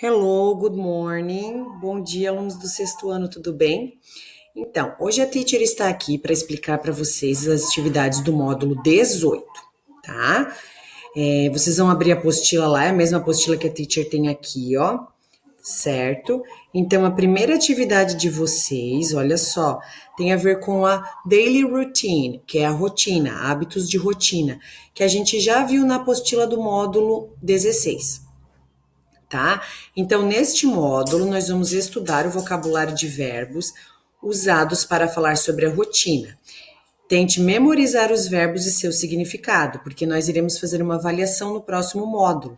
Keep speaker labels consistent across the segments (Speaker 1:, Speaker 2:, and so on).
Speaker 1: Hello, good morning. Bom dia, alunos do sexto ano, tudo bem? Então, hoje a teacher está aqui para explicar para vocês as atividades do módulo 18, tá? Vocês vão abrir a apostila lá, é a mesma apostila que a teacher tem aqui, ó, certo? Então, a primeira atividade de vocês, olha só, tem a ver com a daily routine, que é a rotina, hábitos de rotina, que a gente já viu na apostila do módulo 16. Tá? Então, neste módulo, nós vamos estudar o vocabulário de verbos usados para falar sobre a rotina. Tente memorizar os verbos e seu significado, porque nós iremos fazer uma avaliação no próximo módulo,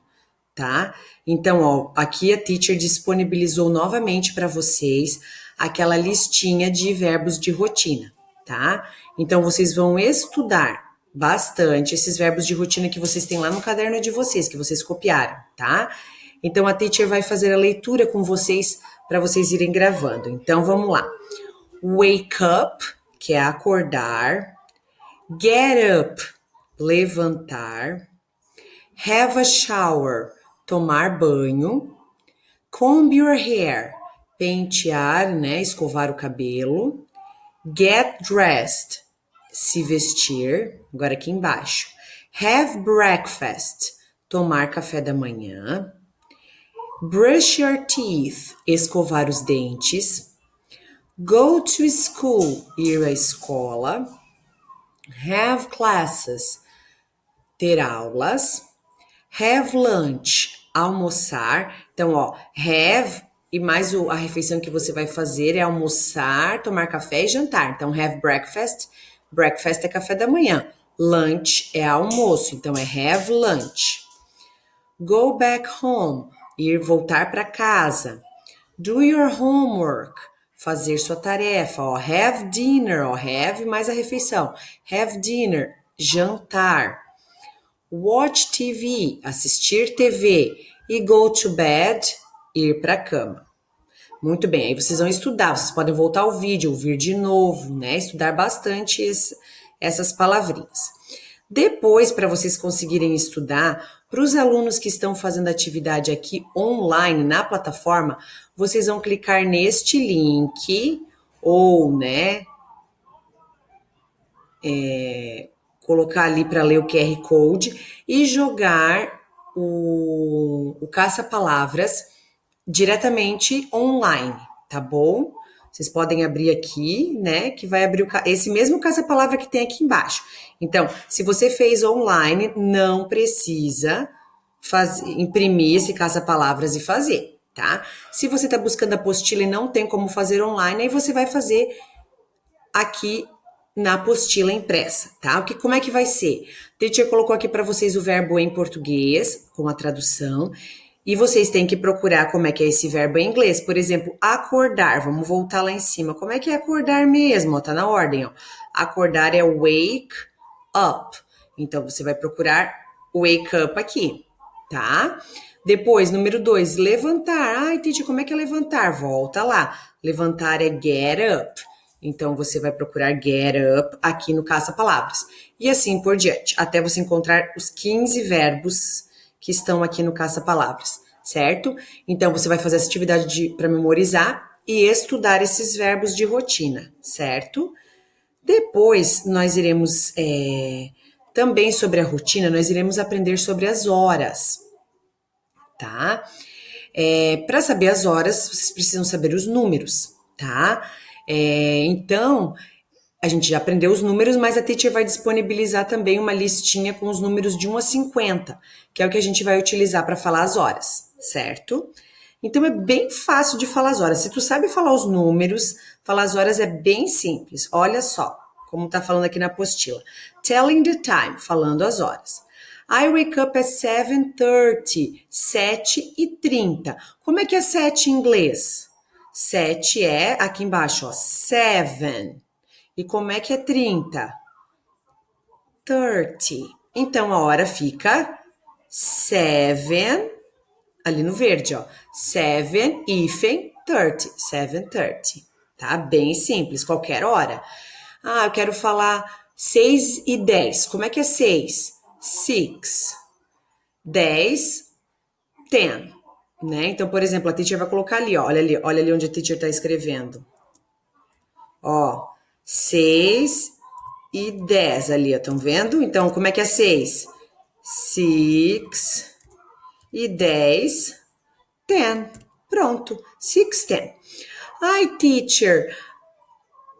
Speaker 1: tá? Então, ó, aqui a teacher disponibilizou novamente para vocês aquela listinha de verbos de rotina, tá? Então, vocês vão estudar bastante esses verbos de rotina que vocês têm lá no caderno de vocês, que vocês copiaram, tá? Então, a teacher vai fazer a leitura com vocês para vocês irem gravando. Então, vamos lá. Wake up, que é acordar. Get up, levantar. Have a shower, tomar banho. Comb your hair, pentear, né, escovar o cabelo. Get dressed, se vestir. Agora aqui embaixo. Have breakfast, tomar café da manhã. Brush your teeth, escovar os dentes. Go to school, ir à escola. Have classes, ter aulas. Have lunch, almoçar. Então, ó, have e mais a refeição que você vai fazer é almoçar, tomar café e jantar. Então, have breakfast. Breakfast é café da manhã. Lunch é almoço. Então, é have lunch. Go back home, voltar para casa. Do your homework, fazer sua tarefa. Ó, have dinner, ó, have mais a refeição. Have dinner, jantar. Watch TV, assistir TV. E go to bed, ir para a cama. Muito bem, aí vocês vão estudar, vocês podem voltar ao vídeo, ouvir de novo, né? Estudar bastante essas palavrinhas. Depois, para vocês conseguirem estudar, para os alunos que estão fazendo atividade aqui online na plataforma, vocês vão clicar neste link ou, né, colocar ali para ler o QR Code e jogar o caça-palavras diretamente online, tá bom? Vocês podem abrir aqui, né, que vai abrir esse mesmo caça-palavra que tem aqui embaixo. Então, se você fez online, não precisa imprimir esse caça-palavras e fazer, tá? Se você está buscando a apostila e não tem como fazer online, aí você vai fazer aqui na apostila impressa, tá? Como é que vai ser? A teacher colocou aqui para vocês o verbo em português, com a tradução, e vocês têm que procurar como é que é esse verbo em inglês. Por exemplo, acordar. Vamos voltar lá em cima. Como é que é acordar mesmo? Ó, tá na ordem, ó. Acordar é wake up. Então, você vai procurar wake up aqui, tá? Depois, número 2, levantar. Ai, teacher, como é que é levantar? Volta lá. Levantar é get up. Então, você vai procurar get up aqui no caça-palavras. E assim por diante, até você encontrar os 15 verbos que estão aqui no caça-palavras, certo? Então, você vai fazer essa atividade para memorizar e estudar esses verbos de rotina, certo? Depois, nós iremos, também sobre a rotina, nós iremos aprender sobre as horas, tá? Para saber as horas, vocês precisam saber os números, tá? Então, a gente já aprendeu os números, mas a teacher vai disponibilizar também uma listinha com os números de 1 a 50, que é o que a gente vai utilizar para falar as horas, certo? Então é bem fácil de falar as horas. Se tu sabe falar os números, falar as horas é bem simples. Olha só, como tá falando aqui na apostila. Telling the time, falando as horas. I wake up at 7:30, 7:30. Como é que é 7 em inglês? 7 é, aqui embaixo, ó, 7. E como é que é 30? 30. Então, a hora fica 7, ali no verde, ó. 7:30, 7:30. Tá? Bem simples, qualquer hora. Ah, eu quero falar 6:10. Como é que é 6? 6. 10, 10. né? Então, por exemplo, a teacher vai colocar ali, ó, olha ali onde a teacher tá escrevendo. Ó, 6:10 ali, ó, estão vendo? Então, como é que é 6? 6:10, 10. Pronto, 6:10. Ai, teacher.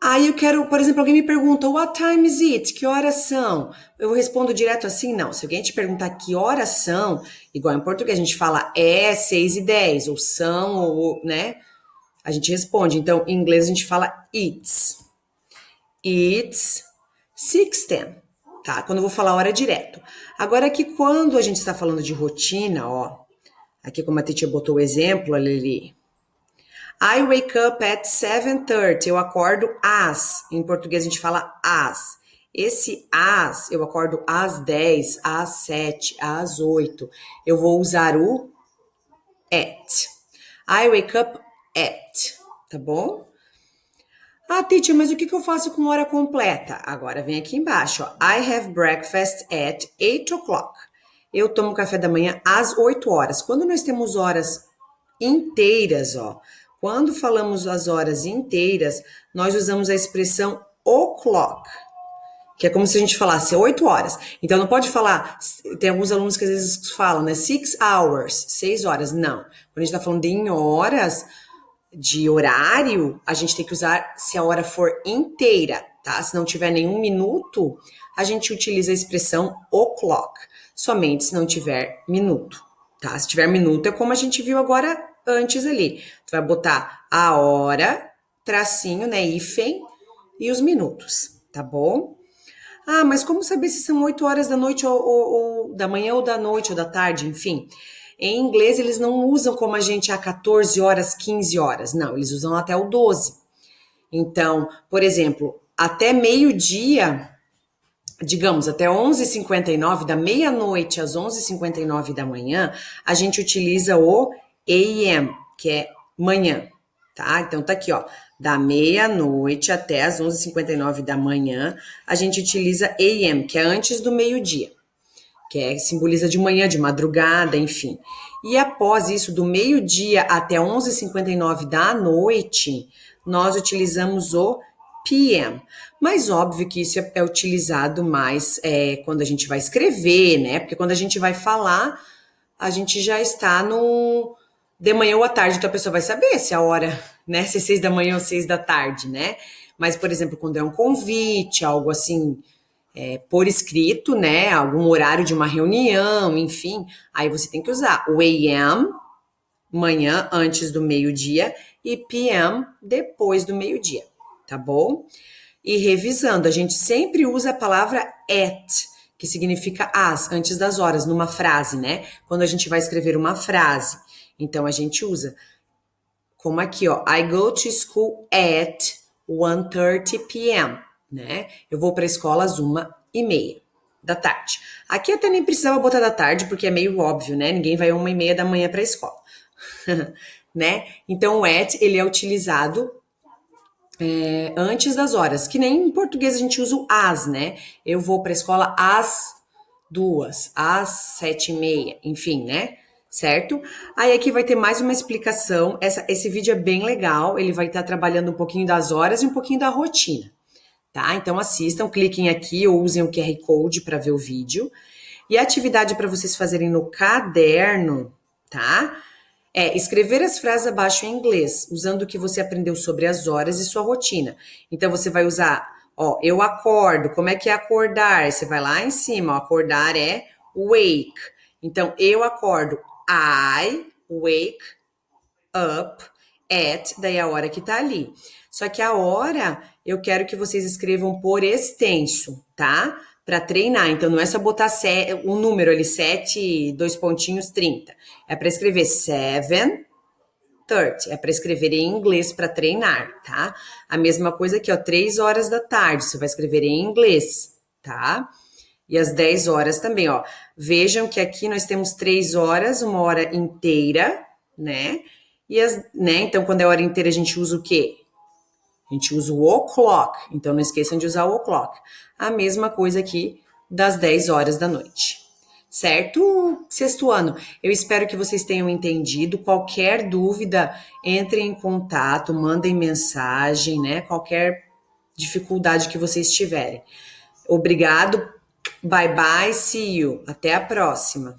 Speaker 1: Aí eu quero, por exemplo, alguém me pergunta, what time is it? Que horas são? Eu respondo direto assim, não. Se alguém te perguntar que horas são, igual em português a gente fala 6:10, ou são, ou, né? A gente responde. Então, em inglês a gente fala it's. It's 6:10, tá? Quando eu vou falar hora direto. Agora aqui, quando a gente está falando de rotina, ó, aqui como a teacher botou o exemplo, ali, I wake up at 7:30. Eu acordo às. Em português a gente fala às. Esse às, eu acordo às 10, às 7, às 8. Eu vou usar o at. I wake up at. Tá bom? Ah, teacher, mas o que eu faço com hora completa? Agora vem aqui embaixo, ó. I have breakfast at 8 o'clock. Eu tomo café da manhã às 8 horas. Quando nós temos horas inteiras, ó. Quando falamos as horas inteiras, nós usamos a expressão o'clock, que é como se a gente falasse 8 horas. Então não pode falar, tem alguns alunos que às vezes falam, né, 6 hours, 6 horas. Não. Quando a gente tá falando de em horas, de horário, a gente tem que usar se a hora for inteira, tá? Se não tiver nenhum minuto, a gente utiliza a expressão o'clock, somente se não tiver minuto, tá? Se tiver minuto é como a gente viu agora antes ali. Tu vai botar a hora, tracinho, né, hífen, e os minutos, tá bom? Ah, mas como saber se são 8 horas da noite ou da manhã ou da noite ou da tarde, enfim. Em inglês eles não usam como a gente a 14 horas, 15 horas. Não, eles usam até o 12. Então, por exemplo, até meio-dia, digamos, até 11:59, da meia-noite às 11:59 da manhã, a gente utiliza o AM, que é manhã, tá? Então tá aqui, ó, da meia-noite até as 11:59 da manhã, a gente utiliza AM, que é antes do meio-dia, que simboliza de manhã, de madrugada, enfim. E após isso, do meio-dia até 11:59 da noite, nós utilizamos o PM. Mas óbvio que isso é utilizado mais quando a gente vai escrever, né? Porque quando a gente vai falar, a gente já está no de manhã ou à tarde, então a pessoa vai saber se a hora, né? Se é 6 da manhã ou 6 da tarde, né? Mas, por exemplo, quando é um convite, algo assim, por escrito, né? Algum horário de uma reunião, enfim, aí você tem que usar o AM, manhã, antes do meio-dia, e PM, depois do meio-dia, tá bom? E revisando, a gente sempre usa a palavra at, que significa as, antes das horas, numa frase, né? Quando a gente vai escrever uma frase. Então, a gente usa, como aqui, ó, I go to school at 1:30 p.m., né? Eu vou para a escola às 1:30 da tarde. Aqui até nem precisava botar da tarde, porque é meio óbvio, né? Ninguém vai 1:30 da manhã para a escola, né? Então, o at, ele é utilizado antes das horas, que nem em português a gente usa o as, né? Eu vou para a escola às 2, às 7:30, enfim, né? Certo? Aí aqui vai ter mais uma explicação. Esse vídeo é bem legal, ele vai estar trabalhando um pouquinho das horas e um pouquinho da rotina, tá? Então assistam, cliquem aqui ou usem o QR Code para ver o vídeo. E a atividade para vocês fazerem no caderno, tá? É escrever as frases abaixo em inglês, usando o que você aprendeu sobre as horas e sua rotina. Então você vai usar, ó, eu acordo, como é que é acordar? Você vai lá em cima, ó, acordar é wake. Então eu acordo, I wake up at, daí a hora que tá ali. Só que a hora eu quero que vocês escrevam por extenso, tá? Para treinar. Então não é só botar um número ali, 7, 2 pontinhos, 30. É para escrever 7:30. É para escrever em inglês para treinar, tá? A mesma coisa aqui, ó, 3 horas da tarde, você vai escrever em inglês, tá? E às 10 horas também, ó. Vejam que aqui nós temos 3 horas, uma hora inteira, né? Então, quando é hora inteira, a gente usa o quê? A gente usa o o'clock. Então, não esqueçam de usar o o'clock. A mesma coisa aqui das 10 horas da noite. Certo, sexto ano? Eu espero que vocês tenham entendido. Qualquer dúvida, entrem em contato, mandem mensagem, né? Qualquer dificuldade que vocês tiverem. Obrigado, bye bye, see you. Até a próxima.